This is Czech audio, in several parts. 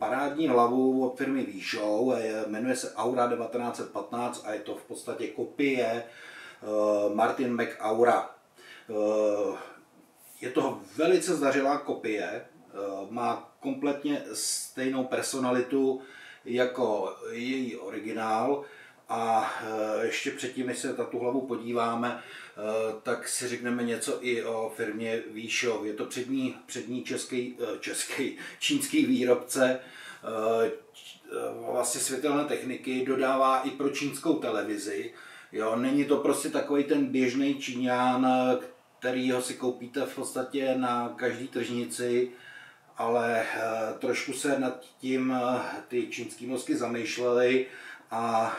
parádní hlavu od firmy Výšou, jmenuje se Aura 1915 a je to v podstatě kopie Martin McAura. Je to velice zdařilá kopie, má kompletně stejnou personalitu jako její originál a ještě předtím, než se na tu hlavu podíváme, tak si řekneme něco i o firmě Výšov. Je to přední čínský výrobce vlastně světelné techniky, dodává i pro čínskou televizi. Jo, není to prostě takový ten běžný Číňan, kterýho si koupíte v podstatě na každý tržnici, ale trošku se nad tím ty čínský mozky zamýšlely a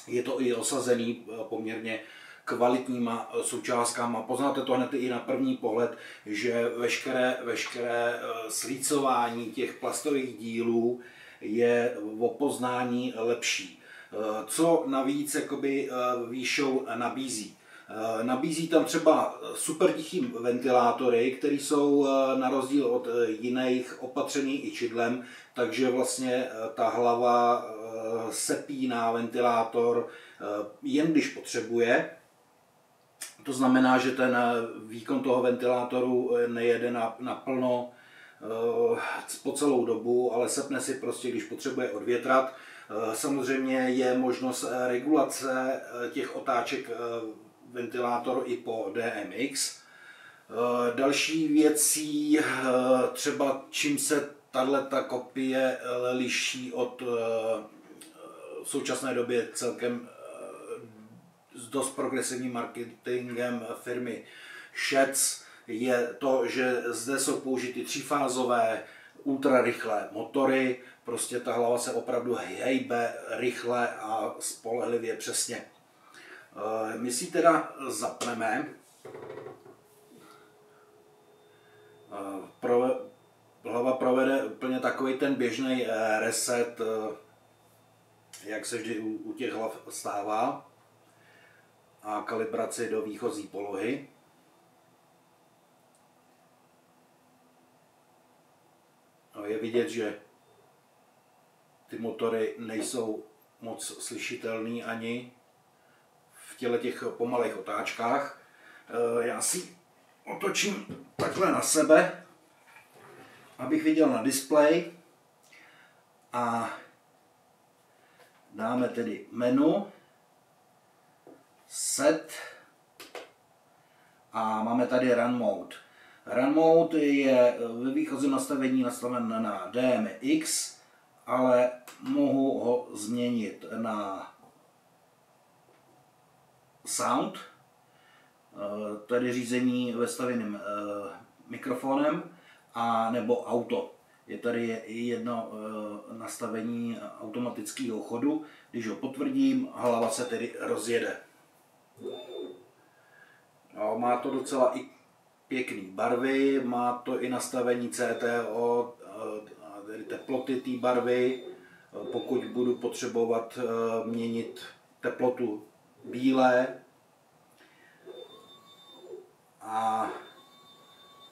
je to i osazený poměrně kvalitníma součástkama. Poznáte to hned i na první pohled, že veškeré slícování těch plastových dílů je o poznání lepší. Co navíc jakoby Výšou nabízí? Nabízí tam třeba super tichý ventilátory, které jsou na rozdíl od jiných opatřený i čidlem, takže vlastně ta hlava sepíná ventilátor jen když potřebuje. To znamená, že ten výkon toho ventilátoru nejede naplno po celou dobu, ale sepne si prostě, když potřebuje odvětrat. Samozřejmě je možnost regulace těch otáček ventilátor i po DMX. Další věcí, třeba čím se tato kopie liší od v současné době celkem s dost progresivním marketingem firmy Schätz, je to, že zde jsou použity třífázové ultrarychlé motory, prostě ta hlava se opravdu hejbe rychle a spolehlivě přesně. My si teda zapneme. Hlava provede úplně takový ten běžný reset, jak se vždy u těch hlav stává, a kalibraci do výchozí polohy. Je vidět, že ty motory nejsou moc slyšitelný ani v těle těch pomalých otáčkách. Já si otočím takhle na sebe, abych viděl na displej, a dáme tedy menu, set a máme tady Run Mode. Run Mode je ve výchozím nastavení nastaven na DMX, ale mohu ho změnit na Sound, tedy řízení vestavěným mikrofonem, a nebo Auto. Je tady jedno nastavení automatického chodu. Když ho potvrdím, hlava se tedy rozjede. No, má to docela i pěkné barvy, má to i nastavení CTO, tedy teploty té barvy. Pokud budu potřebovat měnit teplotu bílé, a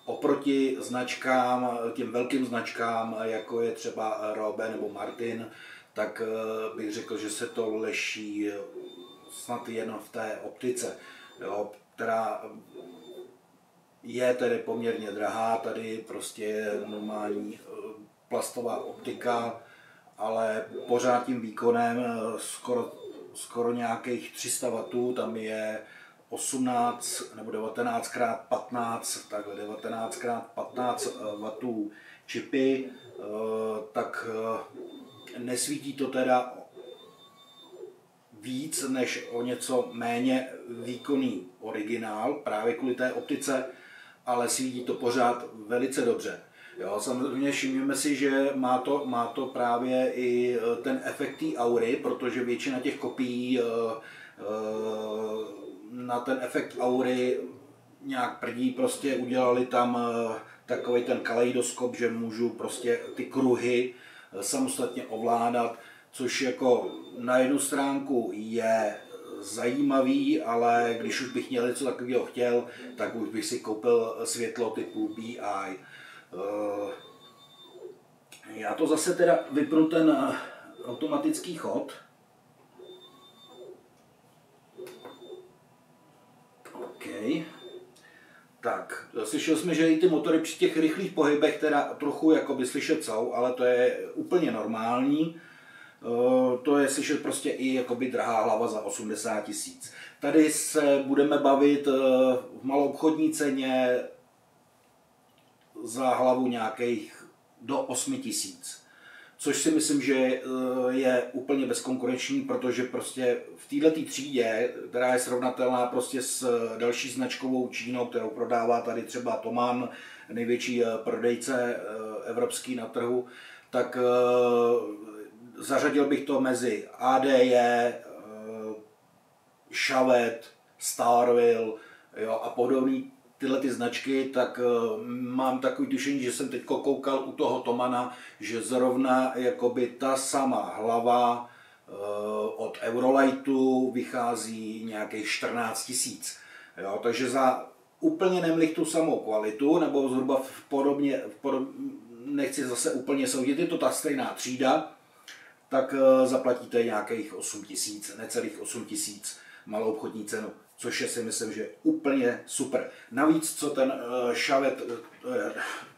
oproti značkám, těm velkým značkám, jako je třeba Robe nebo Martin, tak bych řekl, že se to liší snad jen v té optice, jo, která je tedy poměrně drahá. Tady prostě je normální plastová optika, ale pořád tím výkonem skoro nějakých 300 W, tam je 18 nebo 19x15, takhle 19x15 W čipy, tak nesvítí to teda víc než o něco méně výkonný originál, právě kvůli té optice, ale svítí to pořád velice dobře. Jo, samozřejmě všimněme si, že má to právě i ten efekt té aury, protože většina těch kopií na ten efekt aury nějak prdí, prostě udělali tam takový ten kaleidoskop, že můžu prostě ty kruhy samostatně ovládat, což jako na jednu stránku je zajímavý, ale když už bych měl něco takového chtěl, tak už bych si koupil světlo typu BI. Já to zase teda vypnu ten automatický chod. OK. Tak, slyšeli jsme, že i ty motory při těch rychlých pohybech teda trochu jakoby slyšet jsou, ale to je úplně normální. To je slyšet prostě i jakoby drahá hlava za 80 000. Tady se budeme bavit v maloobchodní ceně za hlavu nějakých do 8 000. Což si myslím, že je úplně bezkonkurenční, protože prostě v této třídě, která je srovnatelná prostě s další značkovou Čínou, kterou prodává tady třeba Thomann, největší prodejce evropský na trhu, tak zařadil bych to mezi ADE, Chauvet, Starville, jo, a podobný tyhle ty značky, tak mám takový tušení, že jsem teď koukal u toho Thomanna, že zrovna jakoby ta sama hlava od Eurolightu vychází nějakých 14 000. Jo, takže za úplně nemlich tu samou kvalitu, nebo zhruba nechci zase úplně soudit, je to ta stejná třída, tak zaplatíte nějakých 8 000, necelých 8 000 maloobchodní cenu, což je si myslím, že úplně super. Navíc, co ten Chauvet,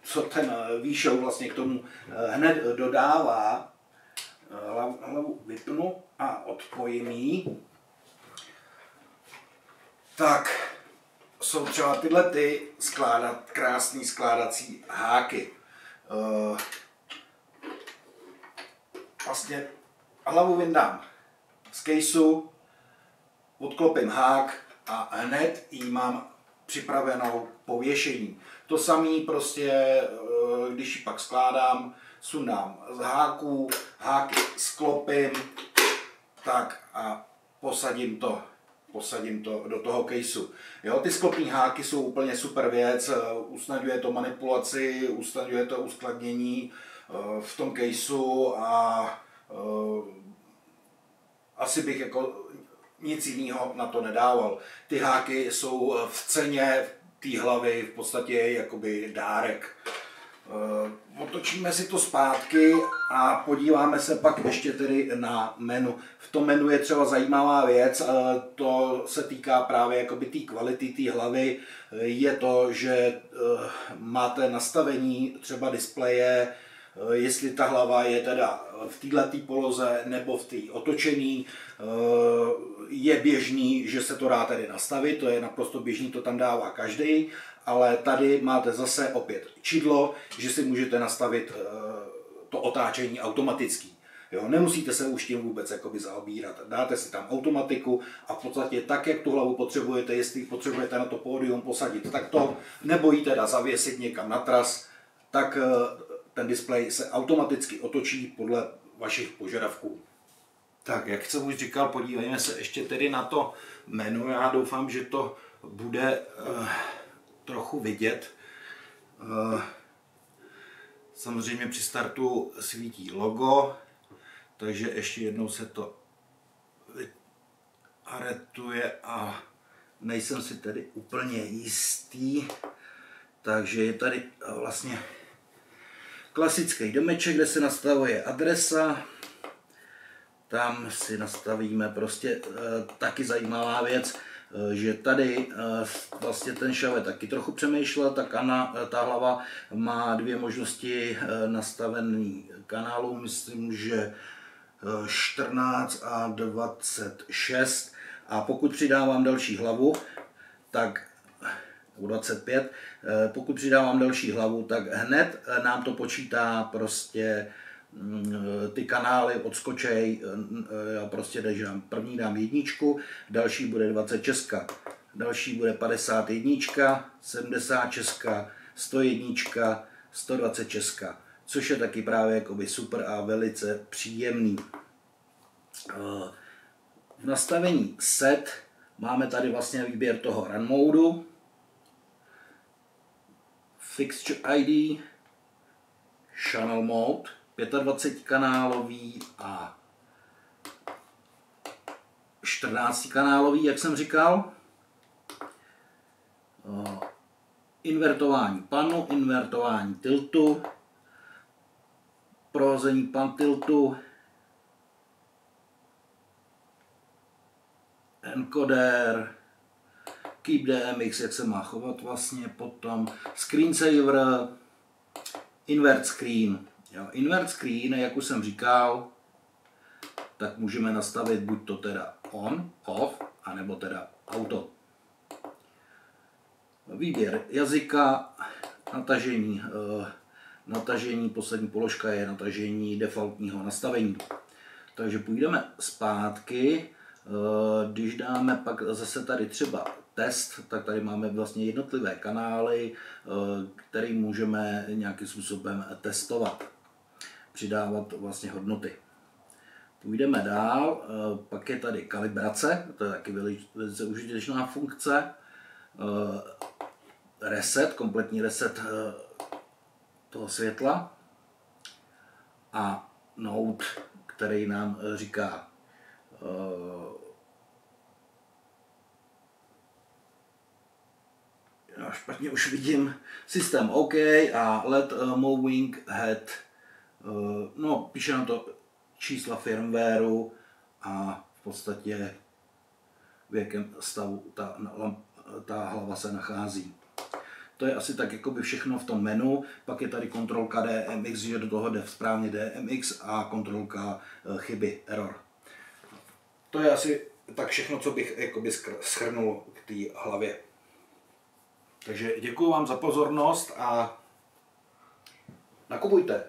co ten výšou vlastně k tomu hned dodává, hlavu vypnu a odpojím ji, tak jsou třeba tyhle ty krásný skládací háky. Vlastně hlavu vyndám z caseu, odklopím hák a hned ji mám připravenou pověšení. To samé prostě, když ji pak skládám, sundám z háků, háky sklopím, tak a posadím to do toho caseu. Jo, ty sklopní háky jsou úplně super věc, usnadňuje to manipulaci, usnadňuje to uskladnění v tom caseu a asi bych jako nic jiného na to nedával. Ty háky jsou v ceně té hlavy v podstatě jakoby dárek. Otočíme si to zpátky a podíváme se pak ještě tedy na menu. V tom menu je třeba zajímavá věc, to se týká právě jakoby té kvality té hlavy. Je to, že máte nastavení třeba displeje, jestli ta hlava je teda v této poloze nebo v té otočený. Je běžný, že se to dá tedy nastavit, to je naprosto běžný, to tam dává každý, ale tady máte zase opět čidlo, že si můžete nastavit to otáčení automatický. Jo, nemusíte se už tím vůbec jakoby zaobírat. Dáte si tam automatiku a v podstatě tak, jak tu hlavu potřebujete, jestli potřebujete na to pódium posadit takto, nebo ji teda zavěsit někam na tras, tak ten displej se automaticky otočí podle vašich požadavků. Tak, jak jsem už říkal, podívejme se ještě tedy na to menu. Já doufám, že to bude trochu vidět. Samozřejmě při startu svítí logo, takže ještě jednou se to aretuje a nejsem si tedy úplně jistý. Takže je tady vlastně klasický domeček, kde se nastavuje adresa. Tam si nastavíme prostě taky zajímavá věc, že tady vlastně ten Chauvet taky trochu přemýšlel, ta hlava má dvě možnosti nastavený kanálů, myslím, že 14 a 26, a pokud přidávám další hlavu, tak 25, pokud přidávám další hlavu, tak hned nám to počítá prostě ty kanály odskočej, já prostě první dám jedničku, další bude 26, další bude 51, 76, 101, 126, což je taky právě jakoby super a velice příjemný. V nastavení set máme tady vlastně výběr toho run modu, fixture ID, channel mode, 25 kanálový a 14 kanálový, jak jsem říkal. Invertování panu, invertování tiltu, prohození pantiltu, encoder, keep DMX, jak se má chovat vlastně, potom screensaver, invert screen. Jo, invert screen, jak už jsem říkal, tak můžeme nastavit buď to teda on, off, anebo teda auto. Výběr jazyka, natažení, poslední položka je natažení defaultního nastavení. Takže půjdeme zpátky, když dáme pak zase tady třeba test, tak tady máme vlastně jednotlivé kanály, které můžeme nějakým způsobem testovat, přidávat vlastně hodnoty. Půjdeme dál, pak je tady kalibrace, to je taky velice užitečná funkce, reset, kompletní reset toho světla a node, který nám říká já špatně už vidím, systém OK a LED moving head, no píše na to čísla firmwareu a v podstatě v jakém stavu ta hlava se nachází. To je asi tak jakoby všechno v tom menu, pak je tady kontrolka DMX, že do toho jde správně DMX a kontrolka chyby, error. To je asi tak všechno, co bych jakoby shrnul k té hlavě. Takže děkuji vám za pozornost a nakupujte.